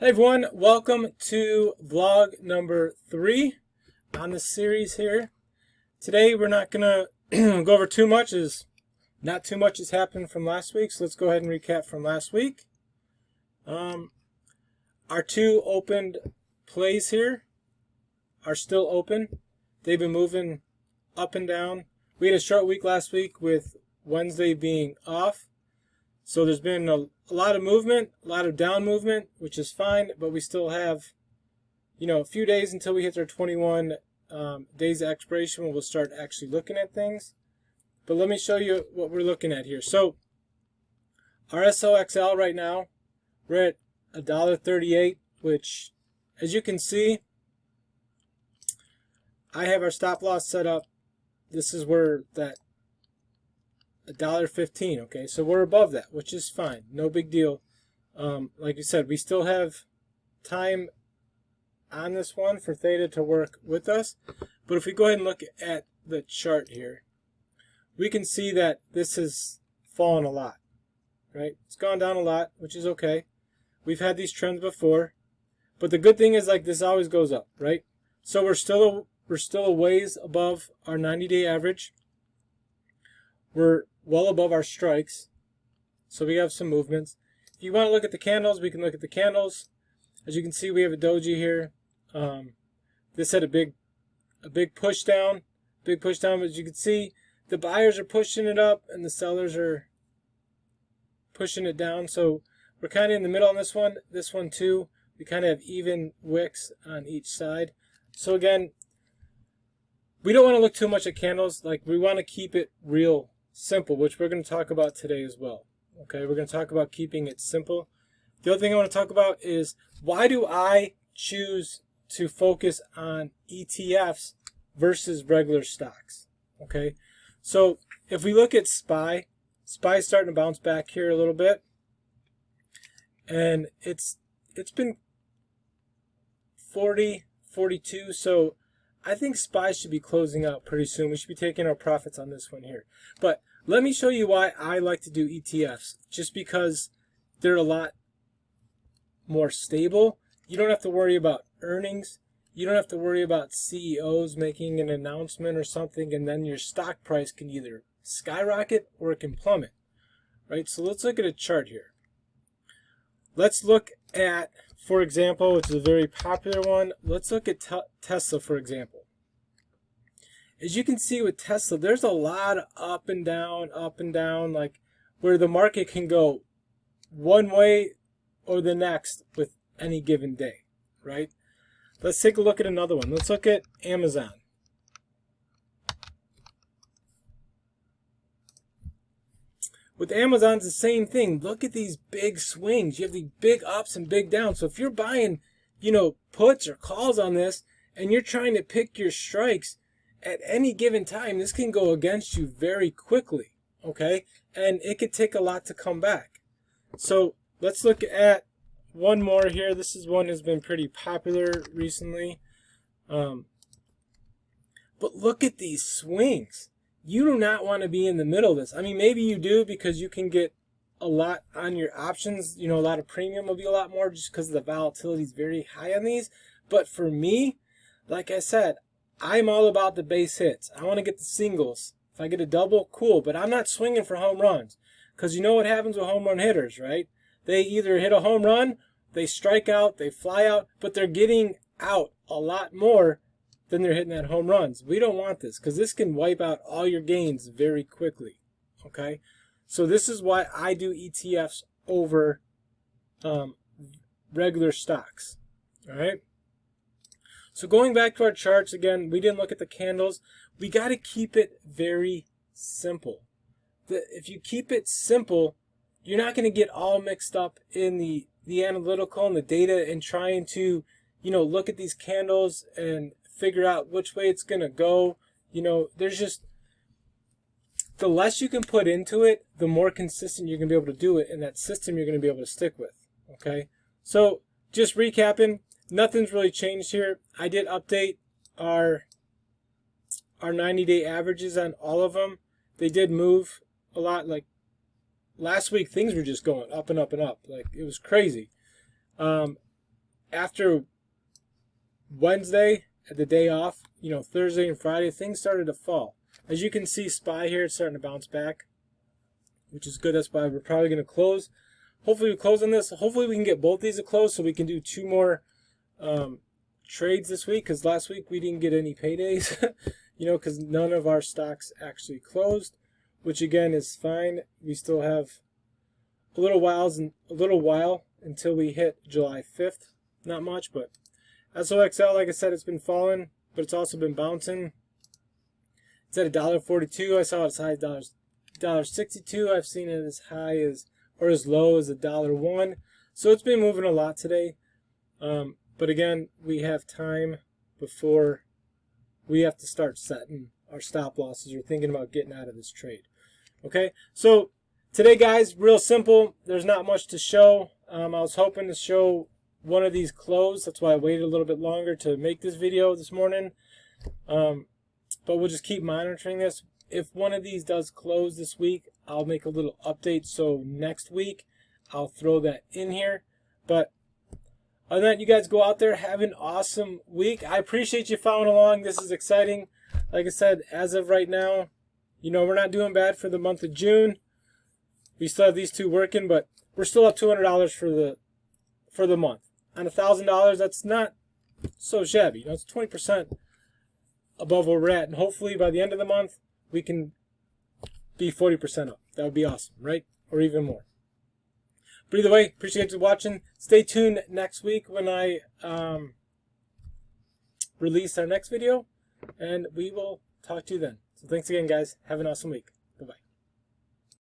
Hey everyone, welcome to vlog number 3 on the series here. Today we're not going to go over too much, as not too much has happened from last week, so let's go ahead and recap from last week. Our two opened plays here are still open. They've been moving up and down. We had a short week last week with Wednesday being off. So there's been a lot of movement, a lot of down movement, which is fine, but we still have, a few days until we hit our 21 days of expiration when we'll start actually looking at things. But let me show you what we're looking at here. So our SOXL right now, we're at $1.38, which, as you can see, I have our stop loss set up. This is where that $1.15, okay, so we're above that, which is fine, no big deal. Like I said, we still have time on this one for theta to work with us, but if we go ahead and look at the chart here, we can see that this has fallen a lot, right? It's gone down a lot, which is okay. We've had these trends before, but the good thing is, like, this always goes up, right? So we're still a ways above our 90-day average. We're well above our strikes, so we have some movements. If you want to look at the candles, we can look at the candles. As you can see, we have a doji here. This had a big push down, but as you can see, the buyers are pushing it up and the sellers are pushing it down. So we're kind of in the middle on this one. This one too, we kind of have even wicks on each side. So again, we don't want to look too much at candles. Like, we want to keep it real simple, which we're going to talk about today as well. Okay, we're going to talk about keeping it simple. The other thing I want to talk about is, why do I choose to focus on ETFs versus regular stocks? Okay, so if we look at SPY is starting to bounce back here a little bit, and it's been 40, 42, so I think SPY should be closing out pretty soon. We should be taking our profits on this one here. But let me show you why I like to do ETFs. Just because they're a lot more stable. You don't have to worry about earnings. You don't have to worry about CEOs making an announcement or something, and then your stock price can either skyrocket or it can plummet. Right? So let's look at a chart here. Let's look at, for example, which is a very popular one, let's look at Tesla, for example. As you can see with Tesla, there's a lot of up and down, like where the market can go one way or the next with any given day, right? Let's take a look at another one. Let's look at Amazon. With Amazon, it's the same thing. Look at these big swings. You have these big ups and big downs. So if you're buying, puts or calls on this, and you're trying to pick your strikes at any given time, this can go against you very quickly, okay? And it could take a lot to come back. So let's look at one more here. This is one that's been pretty popular recently. But look at these swings. You do not want to be in the middle of this. I mean, maybe you do, because you can get a lot on your options. A lot of premium will be a lot more just because the volatility is very high on these. But for me, like I said, I'm all about the base hits. I want to get the singles. If I get a double, cool. But I'm not swinging for home runs, because you know what happens with home run hitters, right? They either hit a home run, they strike out, they fly out, but they're getting out a lot more than they're hitting at home runs. We don't want this, because this can wipe out all your gains very quickly. Okay, so this is why I do ETFs over regular stocks. All right. So going back to our charts again, we didn't look at the candles. We got to keep it very simple. If you keep it simple, you're not going to get all mixed up in the analytical and the data and trying to, look at these candles and figure out which way it's going to go. There's just, the less you can put into it, the more consistent you're going to be able to do it, and that system you're going to be able to stick with. Okay, so just recapping, nothing's really changed here. I did update our 90-day averages on all of them. They did move a lot. Like last week, things were just going up and up and up. Like, it was crazy. after Wednesday, at the day off, you know, Thursday and Friday, things started to fall. As you can see, SPY here, it's starting to bounce back, which is good. That's why we're probably going to close. Hopefully we close on this. Hopefully we can get both these to close so we can do 2 more trades this week, because last week we didn't get any paydays, you know, because none of our stocks actually closed, which again is fine. We still have a little while until we hit July 5th. Not much, but SOXL, like I said, it's been falling, but it's also been bouncing. It's at $1.42. I saw it as high as $1.62. I've seen it as high as, or as low as $1.01. So it's been moving a lot today. But again, we have time before we have to start setting our stop losses or thinking about getting out of this trade. Okay, so today, guys, real simple. There's not much to show. I was hoping to show one of these close. That's why I waited a little bit longer to make this video this morning. But we'll just keep monitoring this. If one of these does close this week, I'll make a little update. So next week, I'll throw that in here. But other than that, you guys go out there, have an awesome week. I appreciate you following along. This is exciting. Like I said, as of right now, you know, we're not doing bad for the month of June. We still have these two working, but we're still up $200 for the month. On $1,000, that's not so shabby. You know, it's 20% above where we're at. And hopefully by the end of the month, we can be 40% up. That would be awesome, right? Or even more. But either way, appreciate you watching. Stay tuned next week when I release our next video, and we will talk to you then. So thanks again, guys. Have an awesome week.